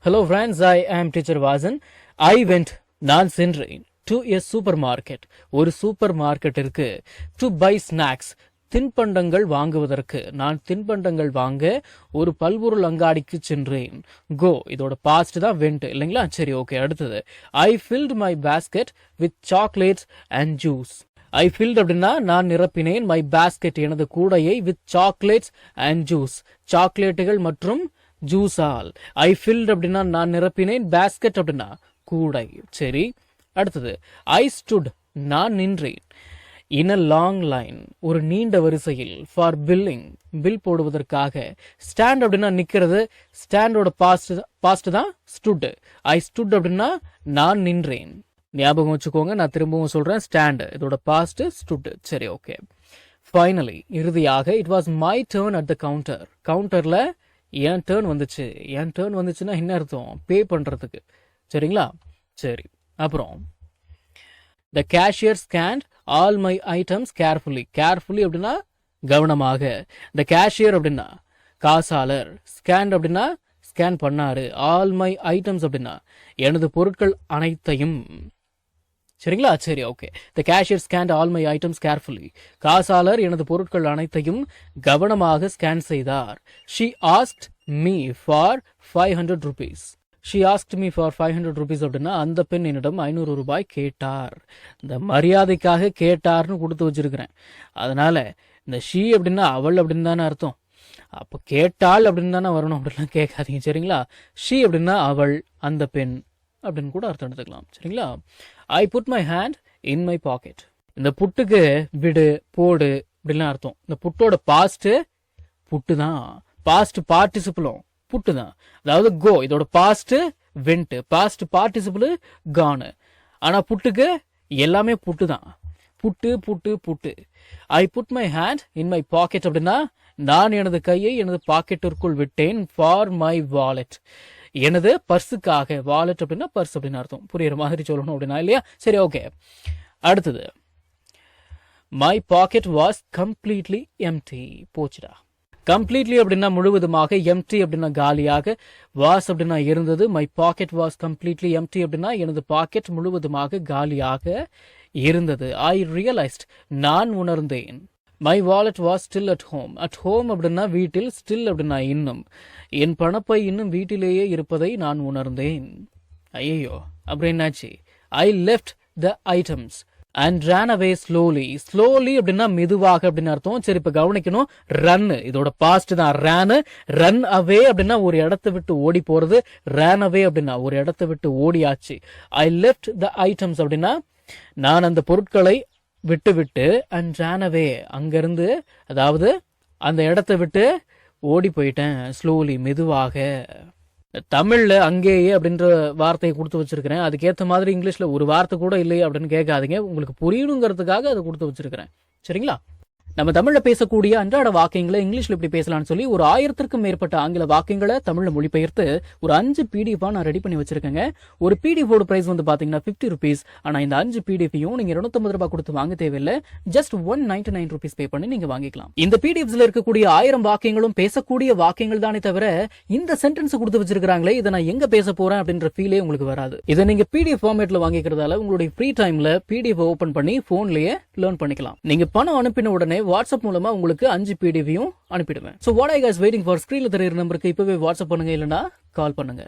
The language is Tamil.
Hello friends, I am teacher Vasan. நான் சென்றேன் to a supermarket. ஒரு சூப்பர் மார்க்கெட்டிற்கு to buy snacks. தின்பண்டங்கள் வாங்குவதற்கு நான் தின்பண்டங்கள் வாங்க ஒரு பல்பொருள் அங்காடிக்கு சென்றேன். go இதோட பாஸ்ட் தான் went இல்லைங்களா? சரி, ஓகே. அடுத்தது I filled my basket with chocolates and juice. I filled அப்படின்னா நான் நிரப்பினேன் my basket எனது கூடையை with chocolates and juice. சாக்லேட்டுகள் மற்றும் ஜூஸால். ஐ ஃபில்ட் அப்படின்னா நான் நிரப்பினேன், பேஸ்கெட் அப்படின்னா கூடை. சரி, அடுத்தது ஐ ஸ்டுட் நான் நின்றேன் இன் அ லாங் லைன் ஒரு நீண்ட வரிசையில் ஃபார் பில்லிங் பில் போடுவதற்காக. ஸ்டாண்ட் அப்படின்னா நிற்கிறது, ஸ்டாண்டோட பாஸ்ட் தான் ஸ்டுட். ஐ ஸ்டுட் அப்படின்னா நான் நின்றேன். ஞாபகம் வச்சுக்கோங்க, நான் திரும்பவும் சொல்றேன், ஸ்டாண்ட் இதோட பாஸ்ட் ஸ்டுட். சரி, ஓகே. ஃபைனலி இறுதியாக it was my turn at the counter. கவுண்டர்ல என் டேர்ன் வந்துச்சு. என் டேர்ன் வந்துச்சுன்னா என்ன அர்த்தம்? பே பண்ணுறதுக்கு. சரிங்களா? சரி, அப்புறம் the cashier scanned all my items carefully. Carefully அப்படின்னா கவனமாக. த கேஷியர் அப்படின்னா காசாளர். ஸ்கேன் அப்படின்னா ஸ்கேன் பண்ணாரு. ஆல் மை ஐட்டம்ஸ் அப்படின்னா எனது பொருட்கள் அனைத்தையும். சரிங்களா? சரி, okay. The cashier scanned all my items carefully. காசாளர் எனது பொருட்கள் அனைத்தையும் கவனமாக ஸ்கேன் செய்தார். She asked me for 500 rupees. She asked me for 500 rupees அப்படின்னா அந்த பெண் என்னிடம் 500 ரூபாய் கேட்டார். இந்த மரியாதைக்காக கேட்டார்னு கொடுத்து வச்சிருக்கிறேன். அதனால இந்த ஷி அப்படின்னா அவள் அப்படின்னு தானே அர்த்தம். அப்போ கேட்டாள் அப்படின்னு தானே வரணும், அப்படிலாம் கேட்காதீங்க. சரிங்களா? ஷி அப்படின்னா அவள், அந்த பெண் அப்படின்னு கூட அர்த்தம் எடுத்துக்கலாம். சரிங்களா? I put my hand in my pocket. இந்த புட்டுக்கு விடு, போடு அப்படின்லாம் அர்த்தம். இந்த புட்டோட பாஸ்ட் புட்டு தான், பாஸ்ட் பார்ட்டிசிபிளும் புட்டு தான். அதாவது கோ இதோட பாஸ்ட் வெண்ட், பாஸ்ட் பார்ட்டிசிபிள் கானு. ஆனா புட்டுக்கு எல்லாமே புட்டு தான். Put put put. I put my hand in my pocket அப்படின்னா நான் எனது கையை எனது பாக்கெட்டிற்குள் விட்டேன். ஃபார் மை வாலெட் எனது பர்ஸுக்காக. வாலெட் அப்படின்னா பர்ஸ் அப்படின்னு அர்த்தம். புரியுற மாதிரி சொல்லணும் அப்படின்னா, இல்லையா? சரி, ஓகே. அடுத்தது my pocket was completely empty. போச்சுடா. கம்ப்ளீட்லி அப்படின்னா முழுவதுமாக, எம்டி அப்படின்னா காலியாக, வாஸ் அப்படின்னா இருந்தது. My pocket was completely empty அப்படின்னா எனது பாக்கெட் முழுவதுமாக காலியாக இருந்தது. ஐ ரியலைஸ்ட் நான் உணர்ந்தேன். My wallet was still at home. At home அப்படின்னா வீட்டில், ஸ்டில் அப்படின்னா இன்னும். என் பணப்பை இன்னும் வீட்டிலேயே இருப்பதை நான் உணர்ந்தேன். ஐயோ, அப்புறம் என்னாச்சு? I left the items and ran away slowly. Slowly அப்படின்னா மெதுவாக அப்படின்னு அர்த்தம். சரி, இப்ப கவனிக்கணும். ரன் இதோட பாஸ்ட் தான் ரன். ரன் அவே அப்படின்னா ஒரு இடத்தை விட்டு ஓடி போறது. ran away அப்படின்னா ஒரு இடத்தை விட்டு ஓடியாச்சு. ஐ லெஃப்ட் த ஐட்டம்ஸ் அப்படின்னா நான் அந்த பொருட்களை விட்டு விட்டு அண்ட் ran away அங்கிருந்து, அதாவது அந்த இடத்தை விட்டு ஓடி போயிட்டேன். ஸ்லோலி மெதுவாக. தமிழ்ல அங்கேயே அப்படின்ற வார்த்தையை கொடுத்து வச்சிருக்கிறேன். அதுக்கேற்ற மாதிரி இங்கிலீஷ்ல ஒரு வார்த்தை கூட இல்லையே அப்படின்னு கேட்காதீங்க. உங்களுக்கு புரியணுங்கிறதுக்காக அதை கொடுத்து வச்சிருக்கிறேன். சரிங்களா? நம்ம தமிழ்ல பேசக்கூடிய அன்றாட வாக்கியங்களை இங்கிலீஷ்ல இப்படி பேசலாம்னு சொல்லி ஒரு 1000க்கும் மேற்பட்ட ஆங்கில வாக்கியங்களை தமிழ்ல மொழிபெயர்த்து ஒரு 5 PDF நான் ரெடி பண்ணி வச்சிருக்கேங்க. ஒரு PDF ஓட பிரைஸ் வந்து பாத்தீங்கன்னா 50 rupees. ஆனா இந்த 5 PDFையும் நீங்க 250 ரூபாய் கொடுத்து வாங்க தேவையில்லை. ஜஸ்ட் 199 rupees பே பண்ணி நீங்க வாங்கிக்கலாம். இந்த PDFஸ்ல இருக்கக்கூடிய 1000 வாக்கியங்களும் பேசக்கூடிய வாக்கியங்கள் தானே தவிர இந்த சென்டென்ஸ் கொடுத்து வச்சிருக்காங்களே இதை நான் எங்க பேச போறேன் அப்படின்ற ஃபீலே உங்களுக்கு வராது. இதை நீங்க PDF ஃபார்மேட்ல வாங்கிக்கிறதால உங்களுடைய ஃப்ரீ டைம்ல PDF ஓபன் பண்ணி போன்லயே லேர்ன் பண்ணிக்கலாம். நீங்க பணம் அனுப்பின உடனே வாட்ஸ்அப் மூலமா உங்களுக்கு 5 PDFையும் அனுப்பிடுவேன். So what are you guys waiting for? ஸ்கிரீன்ல தெரியுற நம்பருக்கு இப்பவே வாட்ஸ்அப் பண்ணுங்க, இல்லனா கால் பண்ணுங்க.